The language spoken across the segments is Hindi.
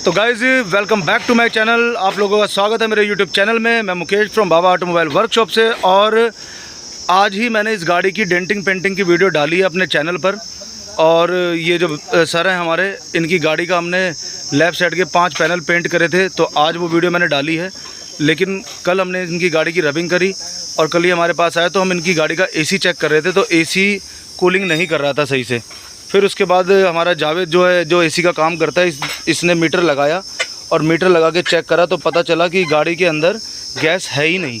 तो guys welcome back to my channel. आप लोगों का स्वागत है मेरे यूट्यूब चैनल में। मैं Mukesh from Baba automobile workshop से, और आज ही मैंने इस गाड़ी की डेंटिंग पेंटिंग की वीडियो डाली है अपने चैनल पर। और ये जो सर हैं हमारे, इनकी गाड़ी का हमने लेफ़्ट साइड के 5 पैनल पेंट करे थे, तो आज वो वीडियो मैंने डाली है। लेकिन कल हमने इनकी गाड़ी की रबिंग करी और कल ही हमारे पास आया, तो हम इनकी गाड़ी का AC चेक कर रहे थे, तो AC कूलिंग नहीं कर रहा था सही से। फिर उसके बाद हमारा जावेद जो है, जो AC का काम करता है, इसने मीटर लगाया और मीटर लगा के चेक करा, तो पता चला कि गाड़ी के अंदर गैस है ही नहीं।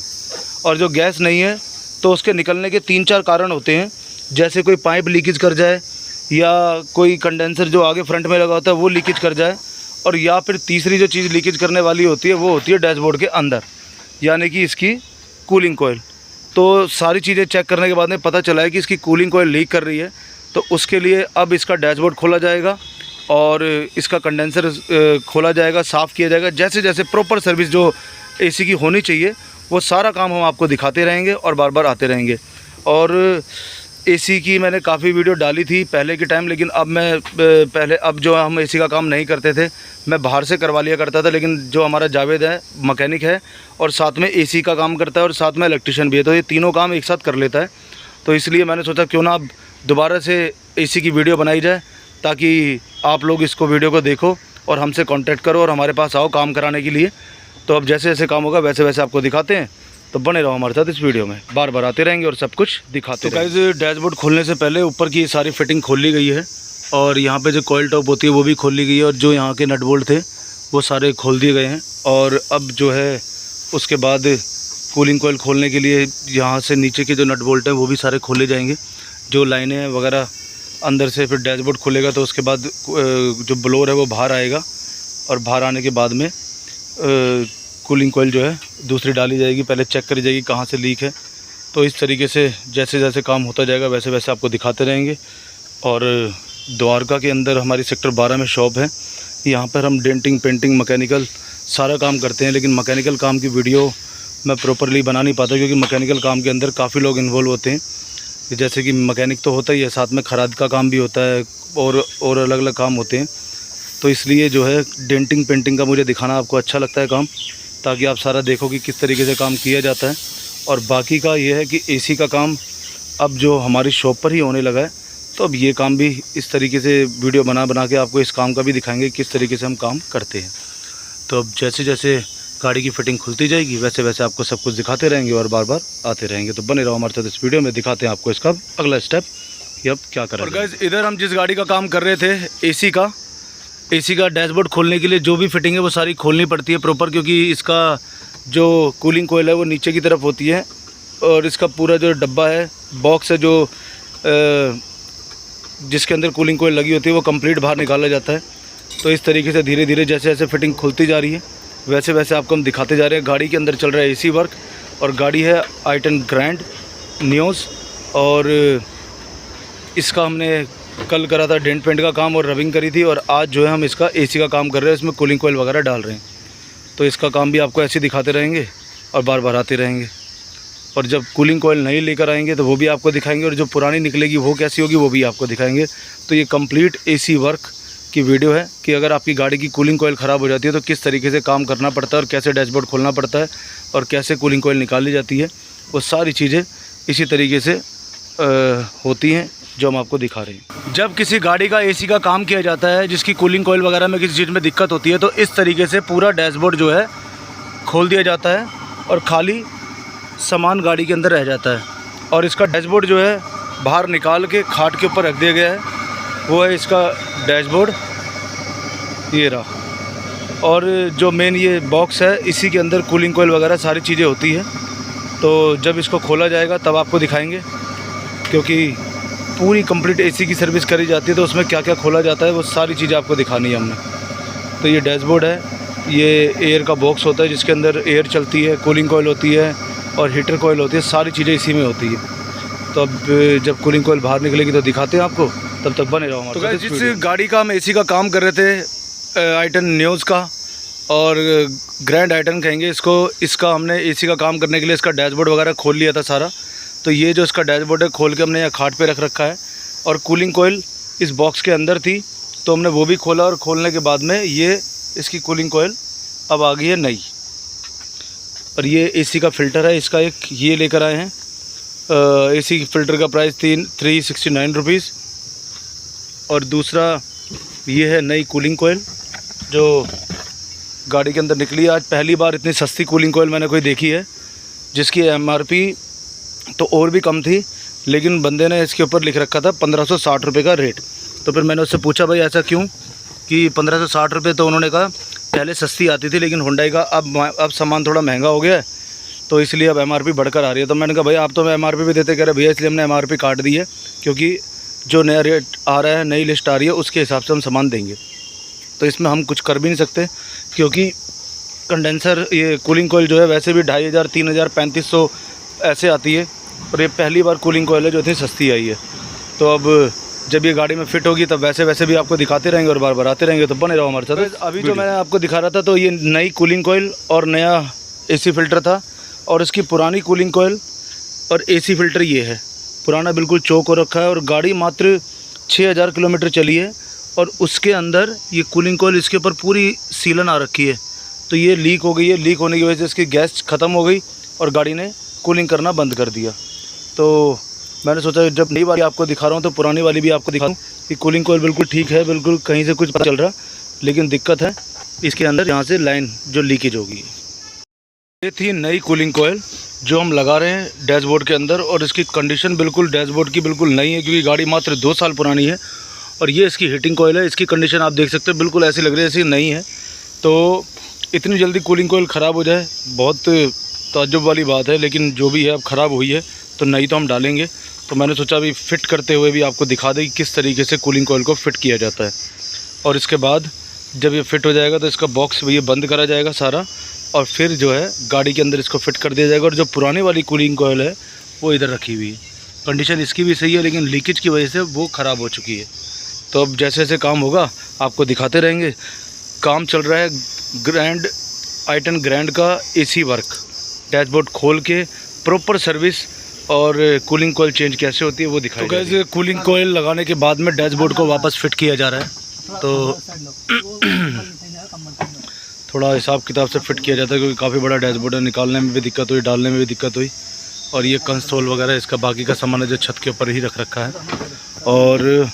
और जो गैस नहीं है तो उसके निकलने के 3-4 कारण होते हैं, जैसे कोई पाइप लीकेज कर जाए, या कोई कंडेंसर जो आगे फ्रंट में लगा होता है वो लीकेज कर जाए, और या फिर तीसरी जो चीज़ लीकेज करने वाली होती है वो होती है डैशबोर्ड के अंदर, यानी कि इसकी कूलिंग कोयल। तो सारी चीज़ें चेक करने के बाद में पता चला है कि इसकी कूलिंग कोयल लीक कर रही है। तो उसके लिए अब इसका डैशबोर्ड खोला जाएगा और इसका कंडेंसर खोला जाएगा, साफ़ किया जाएगा। जैसे जैसे प्रॉपर सर्विस जो AC की होनी चाहिए वो सारा काम हम आपको दिखाते रहेंगे और बार बार आते रहेंगे। और AC की मैंने काफ़ी वीडियो डाली थी पहले के टाइम, लेकिन अब जो हम AC का काम नहीं करते थे, मैं बाहर से करवा लिया करता था। लेकिन जो हमारा जावेद है, मैकेनिक है और साथ में AC का काम करता है और साथ में इलेक्ट्रिशियन भी है, तो ये तीनों काम एक साथ कर लेता है। तो इसलिए मैंने सोचा क्यों ना अब दोबारा से AC की वीडियो बनाई जाए, ताकि आप लोग इसको वीडियो को देखो और हमसे कांटेक्ट करो और हमारे पास आओ काम कराने के लिए। तो अब जैसे जैसे काम होगा वैसे वैसे आपको दिखाते हैं, तो बने रहो हमारे साथ इस वीडियो में, बार बार आते रहेंगे और सब कुछ दिखाते रहेंगे। तो गाइस, डैशबोर्ड खोलने से पहले ऊपर की सारी फिटिंग खोल ली गई है, और यहाँ पे जो कॉइल टॉप होती है वो भी खोल ली गई है, और जो यहाँ के नट बोल्ट थे वो सारे खोल दिए गए हैं। और अब जो है उसके बाद कूलिंग कॉइल खोलने के लिए यहाँ से नीचे के जो नट बोल्ट हैं वो भी सारे खोले जाएंगे, जो लाइनें वगैरह अंदर से। फिर डैशबोर्ड खुलेगा तो उसके बाद जो ब्लोअर है वो बाहर आएगा, और बाहर आने के बाद में कूलिंग कॉइल जो है दूसरी डाली जाएगी। पहले चेक करी जाएगी कहाँ से लीक है। तो इस तरीके से जैसे जैसे काम होता जाएगा वैसे वैसे आपको दिखाते रहेंगे। और द्वारका के अंदर हमारी सेक्टर 12 में शॉप है। यहाँ पर हम डेंटिंग, पेंटिंग, मैकेनिकल सारा काम करते हैं। लेकिन मैकेनिकल काम की वीडियो मैं प्रॉपरली बना नहीं पाता, क्योंकि मैकेनिकल काम के अंदर काफ़ी लोग इन्वॉल्व होते हैं। जैसे कि मैकेनिक तो होता ही है, साथ में खराद का काम भी होता है, और अलग अलग काम होते हैं। तो इसलिए जो है डेंटिंग, पेंटिंग का मुझे दिखाना आपको अच्छा लगता है काम, ताकि आप सारा देखो कि किस तरीके से काम किया जाता है। और बाकी का ये है कि AC का काम अब जो हमारी शॉप पर ही होने लगा है, तो अब ये काम भी इस तरीके से वीडियो बना के आपको इस काम का भी दिखाएंगे किस तरीके से हम काम करते हैं। तो अब जैसे जैसे गाड़ी की फिटिंग खुलती जाएगी वैसे वैसे आपको सब कुछ दिखाते रहेंगे और बार बार आते रहेंगे। तो बने रहो हमारे साथ इस वीडियो में, दिखाते हैं आपको इसका अगला स्टेप कि अब क्या करें। और गाइस, इधर हम जिस गाड़ी का काम कर रहे थे AC का डैशबोर्ड खोलने के लिए जो भी फिटिंग है वो सारी खोलनी पड़ती है प्रॉपर, क्योंकि इसका जो कूलिंग कोयल है वो नीचे की तरफ होती है, और इसका पूरा जो डब्बा है, बॉक्स है, जो जिसके अंदर कूलिंग कोयल लगी होती है, वो कंप्लीट बाहर निकाला जाता है। तो इस तरीके से धीरे धीरे जैसे जैसे फिटिंग खुलती जा रही है वैसे वैसे आपको हम दिखाते जा रहे हैं। गाड़ी के अंदर चल रहा है AC वर्क, और गाड़ी है i10 ग्रैंड नियोस, और इसका हमने कल करा था डेंट पेंट का काम और रबिंग करी थी, और आज जो है हम इसका AC का काम कर रहे हैं, इसमें कूलिंग कोयल वगैरह डाल रहे हैं। तो इसका काम भी आपको ऐसे दिखाते रहेंगे और बार बार आते रहेंगे। और जब कूलिंग कोयल नहीं लेकर आएंगे तो वो भी आपको दिखाएंगे, और जो पुरानी निकलेगी वो कैसी होगी वो भी आपको दिखाएंगे। तो ये कंप्लीट AC वर्क की वीडियो है कि अगर आपकी गाड़ी की कूलिंग कोयल ख़राब हो जाती है तो किस तरीके से काम करना पड़ता है, और कैसे डैशबोर्ड खोलना पड़ता है, और कैसे कूलिंग कोयल निकाली जाती है। वो सारी चीज़ें इसी तरीके से होती हैं जो हम आपको दिखा रहे हैं। जब किसी गाड़ी का AC का काम किया जाता है, जिसकी कूलिंग कोयल वगैरह में किसी चीज़ में दिक्कत होती है, तो इस तरीके से पूरा डैशबोर्ड जो है खोल दिया जाता है और खाली सामान गाड़ी के अंदर रह जाता है। और इसका डैशबोर्ड जो है बाहर निकाल के खाट के ऊपर रख दिया गया है, वो है इसका डैशबोर्ड, ये रहा। और जो मेन ये बॉक्स है, इसी के अंदर कूलिंग कोयल वगैरह सारी चीज़ें होती हैं। तो जब इसको खोला जाएगा तब आपको दिखाएंगे, क्योंकि पूरी कंप्लीट AC की सर्विस करी जाती है, तो उसमें क्या क्या खोला जाता है वो सारी चीज़ें आपको दिखानी है हमने। तो ये डैशबोर्ड है, ये एयर का बॉक्स होता है जिसके अंदर एयर चलती है, कूलिंग कोयल होती है और हीटर कोयल होती है, सारी चीज़ें इसी में होती है। तो अब जब कूलिंग कोयल बाहर निकलेगी तो दिखाते हैं आपको, तब तक बने रहो हमारे। तो जिस गाड़ी का हम AC का काम कर रहे थे, i10 नियोस का, और ग्रैंड i10 कहेंगे इसको, इसका हमने AC का काम करने के लिए इसका डैशबोर्ड वगैरह खोल लिया था सारा। तो ये जो इसका डैशबोर्ड है खोल के हमने यहाँ खाट पे रख रखा है, और कूलिंग कोयल इस बॉक्स के अंदर थी तो हमने वो भी खोला, और खोलने के बाद में ये इसकी कूलिंग कोयल अब आ गई है नई। और ये एसी का फ़िल्टर है, इसका एक ये लेकर आए हैं। एसी फ़िल्टर का प्राइस 369 रुपीज़। और दूसरा ये है नई कूलिंग कोयल जो गाड़ी के अंदर निकली। आज पहली बार इतनी सस्ती कूलिंग कोयल मैंने कोई देखी है, जिसकी MRP तो और भी कम थी, लेकिन बंदे ने इसके ऊपर लिख रखा था 1560 रुपये का रेट। तो फिर मैंने उससे पूछा भाई ऐसा क्यों, कि 1560 रुपये। तो उन्होंने कहा पहले सस्ती आती थी, लेकिन हुंडई का अब सामान थोड़ा महंगा हो गया है, तो इसलिए अब MRP बढ़कर आ रही है। तो मैंने कहा भाई आप तो MRP भी देते, कह रहे भैया इसलिए हमने MRP काट दी है, क्योंकि जो नया रेट आ रहा है, नई लिस्ट आ रही है, उसके हिसाब से हम सामान देंगे। तो इसमें हम कुछ कर भी नहीं सकते, क्योंकि कंडेंसर ये कूलिंग कोयल जो है वैसे भी 2500, 3000, 3500 ऐसे आती है। और ये पहली बार कूलिंग कोयल है जो इतनी सस्ती आई है। तो अब जब ये गाड़ी में फ़िट होगी तब वैसे भी आपको दिखाते रहेंगे और बार बार आते रहेंगे, तो बने रहो हमारे साथ। अभी जो मैंने आपको दिखा रहा था, तो ये नई कूलिंग कोयल और नया AC फ़िल्टर था। और इसकी पुरानी कूलिंग कोयल और AC फ़िल्टर ये है, पुराना बिल्कुल चौक हो रखा है। और गाड़ी मात्र 6000 किलोमीटर चली है, और उसके अंदर ये कूलिंग कोयल इसके ऊपर पूरी सीलन आ रखी है। तो ये लीक हो गई है, लीक होने की वजह से इसकी गैस ख़त्म हो गई और गाड़ी ने कूलिंग करना बंद कर दिया। तो मैंने सोचा जब नई वाली आपको दिखा रहा हूँ तो पुरानी वाली भी आपको दिखाऊँ कि कूलिंग कोयल बिल्कुल ठीक है, बिल्कुल कहीं से कुछ पता चल रहा, लेकिन दिक्कत है इसके अंदर यहाँ से लाइन जो लीकेज होगी। ये थी नई कूलिंग कोयल जो हम लगा रहे हैं डैशबोर्ड के अंदर, और इसकी कंडीशन बिल्कुल डैशबोर्ड की बिल्कुल नई है, क्योंकि गाड़ी मात्र 2 साल पुरानी है। और ये इसकी हीटिंग कोयल है, इसकी कंडीशन आप देख सकते हो बिल्कुल ऐसी लग रही है जैसी नई है। तो इतनी जल्दी कूलिंग कोयल ख़राब हो जाए बहुत ताज्जुब वाली बात है, लेकिन जो भी है अब ख़राब हुई है तो नई तो हम डालेंगे। तो मैंने सोचा अभी फ़िट करते हुए भी आपको दिखा दें कि किस तरीके से कूलिंग कोयल को फ़िट किया जाता है। और इसके बाद जब ये फ़िट हो जाएगा तो इसका बॉक्स ये बंद करा जाएगा सारा, और फिर जो है गाड़ी के अंदर इसको फ़िट कर दिया जाएगा। और जो पुरानी वाली कूलिंग कोयल है वो इधर रखी हुई है, कंडीशन इसकी भी सही है, लेकिन लीकेज की वजह से वो ख़राब हो चुकी है। तो अब जैसे जैसे काम होगा आपको दिखाते रहेंगे। काम चल रहा है ग्रैंड i10 ग्रैंड का AC वर्क, डैशबोर्ड खोल के प्रॉपर सर्विस और कूलिंग कोयल चेंज कैसे होती है वो दिखाई। तो कैसे कूलिंग कोयल लगाने के बाद में डैशबोर्ड को वापस फिट किया जा रहा है, तो थोड़ा हिसाब किताब से फिट किया जाता है, क्योंकि काफ़ी बड़ा डैशबोर्ड है, निकालने में भी दिक्कत हुई, डालने में भी दिक्कत हुई। और ये कंसोल वगैरह इसका बाकी का सामान है जो छत के ऊपर ही रख रखा है। और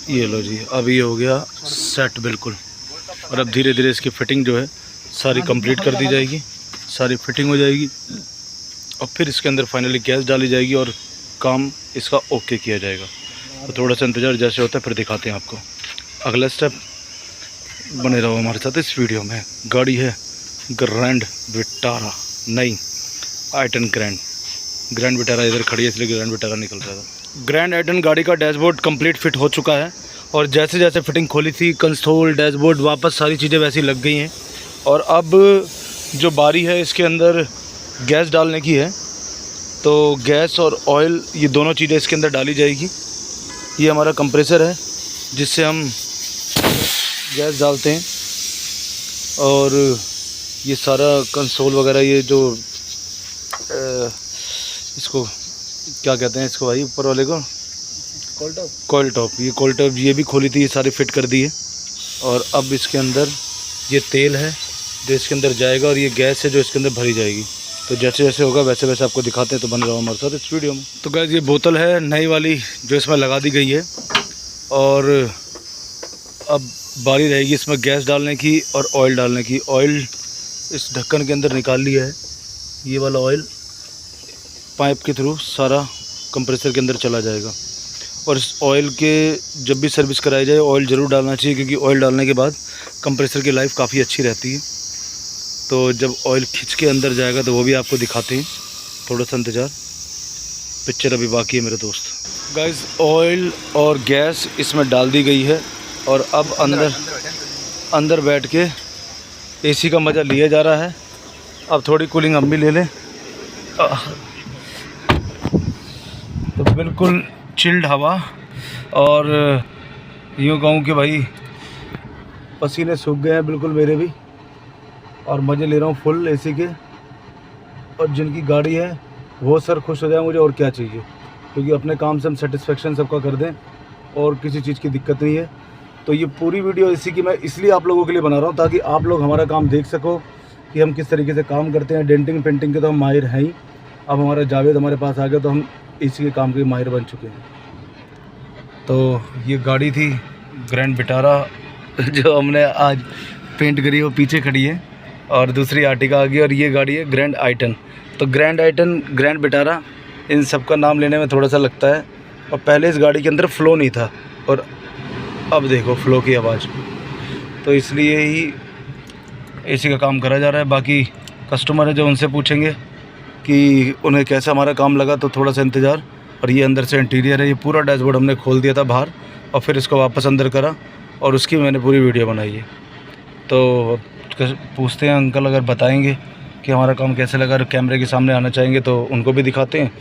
ये लो जी, अब ये हो गया सेट बिल्कुल। और अब धीरे धीरे इसकी फ़िटिंग जो है सारी कंप्लीट कर दी जाएगी, सारी फिटिंग हो जाएगी, और फिर इसके अंदर फाइनली गैस डाली जाएगी और काम इसका ओके किया जाएगा। तो थोड़ा सा इंतज़ार जैसे होता है फिर दिखाते हैं आपको अगला स्टेप। बने रहो हमारे साथ इस वीडियो में। गाड़ी है ग्रैंड विटारा, नई i10 ग्रैंड विटारा इधर खड़ी है इसलिए ग्रैंड विटारा निकल रहा था। ग्रैंड i10 गाड़ी का डैशबोर्ड कंप्लीट फिट हो चुका है, और जैसे जैसे फिटिंग खोली थी कंसोल डैशबोर्ड वापस सारी चीज़ें वैसी लग गई हैं। और अब जो बारी है इसके अंदर गैस डालने की है, तो गैस और ऑयल ये दोनों चीज़ें इसके अंदर डाली जाएगी। ये हमारा कंप्रेसर है जिससे हम गैस डालते हैं, और ये सारा कंसोल वगैरह ये जो इसको क्या कहते हैं इसको भाई ऊपर वाले को कोयल टॉप, ये कोयल टॉप ये भी खोली थी, ये सारी फिट कर दी है। और अब इसके अंदर ये तेल है जो इसके अंदर जाएगा, और ये गैस है जो इसके अंदर भरी जाएगी। तो जैसे जैसे होगा वैसे वैसे आपको दिखाते हैं, तो बन रहा हमारे साथ इस वीडियो में। तो गैस ये बोतल है नई वाली जो इसमें लगा दी गई है, और अब बारी रहेगी इसमें गैस डालने की और ऑयल डालने की। ऑयल इस ढक्कन के अंदर निकाल लिया है, ये वाला ऑयल पाइप के थ्रू सारा कंप्रेसर के अंदर चला जाएगा। और इस ऑयल के जब भी सर्विस कराई जाए ऑयल ज़रूर डालना चाहिए, क्योंकि ऑयल डालने के बाद कंप्रेसर की लाइफ काफ़ी अच्छी रहती है। तो जब ऑयल खिंच के अंदर जाएगा तो वो भी आपको दिखाते हैं, थोड़ा सा इंतज़ार, पिक्चर अभी बाकी है मेरे दोस्त। गाइस ऑयल और गैस इसमें डाल दी गई है, और अब अंदर बैठ के AC का मज़ा लिया जा रहा है। अब थोड़ी कूलिंग हम भी ले लें, तो बिल्कुल चिल्ड हवा, और यूँ कहूँ कि भाई पसीने सूख गए हैं बिल्कुल मेरे भी, और मज़े ले रहा हूँ फुल AC के। और जिनकी गाड़ी है वो सर खुश हो जाए, मुझे और क्या चाहिए, क्योंकि अपने काम से हम सेटिस्फेक्शन सबका कर दें और किसी चीज़ की दिक्कत नहीं है। तो ये पूरी वीडियो इसी की मैं इसलिए आप लोगों के लिए बना रहा हूँ ताकि आप लोग हमारा काम देख सको कि हम किस तरीके से काम करते हैं। डेंटिंग पेंटिंग के तो हम माहिर हैं ही, अब हमारा जावेद हमारे पास आ गया तो हम इसी के काम के माहिर बन चुके हैं। तो ये गाड़ी थी ग्रैंड विटारा जो हमने आज पेंट करी, वो पीछे खड़ी है, और दूसरी आर्टिका आ गई, और ये गाड़ी है ग्रैंड आइटन। तो ग्रैंड आइटन, ग्रैंड विटारा, इन सब का नाम लेने में थोड़ा सा लगता है। और पहले इस गाड़ी के अंदर फ़्लो नहीं था, और अब देखो फ़्लो की आवाज़। तो इसलिए ही एसी का काम करा जा रहा है। बाकी कस्टमर है जो, उनसे पूछेंगे कि उन्हें कैसा हमारा काम लगा, तो थोड़ा सा इंतज़ार। और ये अंदर से इंटीरियर है, ये पूरा डैशबोर्ड हमने खोल दिया था बाहर और फिर इसको वापस अंदर करा, और उसकी मैंने पूरी वीडियो बनाई है। तो पूछते हैं अंकल अगर बताएंगे कि हमारा काम कैसे लगा, और कैमरे के सामने आना चाहेंगे तो उनको भी दिखाते हैं।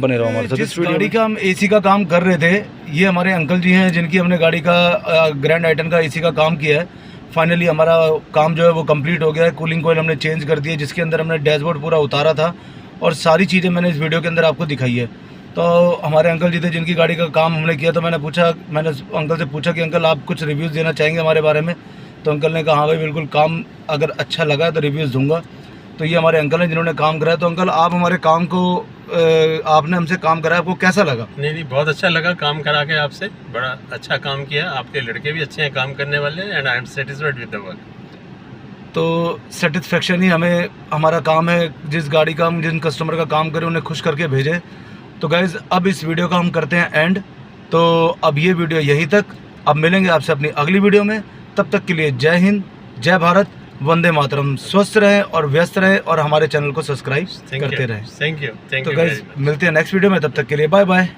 बने रहो हमारे साथ। जिस गाड़ी का हम एसी का काम कर रहे थे, ये हमारे अंकल जी हैं जिनकी हमने गाड़ी का ग्रैंड आइटन का एसी का काम किया है। फाइनली हमारा काम जो है वो कंप्लीट हो गया है। कूलिंग कोयल हमने चेंज कर दी है, जिसके अंदर हमने डैशबोर्ड पूरा उतारा था, और सारी चीज़ें मैंने इस वीडियो के अंदर आपको दिखाई है। तो हमारे अंकल जी थे जिनकी गाड़ी का काम हमने किया, तो मैंने अंकल से पूछा कि अंकल आप कुछ रिव्यूज़ देना चाहेंगे हमारे बारे में। तो अंकल ने कहा हाँ भाई बिल्कुल, काम अगर अच्छा लगा तो रिव्यूज़ दूंगा। तो ये हमारे अंकल हैं जिन्होंने काम कराया। तो अंकल आप हमारे काम को, आपने हमसे काम कराया, आपको कैसा लगा? नहीं, बहुत अच्छा लगा काम करा के आपसे, बड़ा अच्छा काम किया। आपके लड़के भी अच्छे हैं काम करने वाले, and I am satisfied with the work. तो सेटिस्फेक्शन ही हमें हमारा काम है, जिस गाड़ी का हम जिन कस्टमर का काम करें उन्हें खुश करके भेजें। तो गाइज़ अब इस वीडियो का हम करते हैं एंड। तो अब ये वीडियो यहीं तक, अब मिलेंगे आपसे अपनी अगली वीडियो में। तब तक के लिए जय हिंद, जय भारत, वंदे मातरम। स्वस्थ रहें और व्यस्त रहें, और हमारे चैनल को सब्सक्राइब करते रहें। Thank you. तो गाइज़ मिलते हैं नेक्स्ट वीडियो में, तब तक के लिए बाय बाय।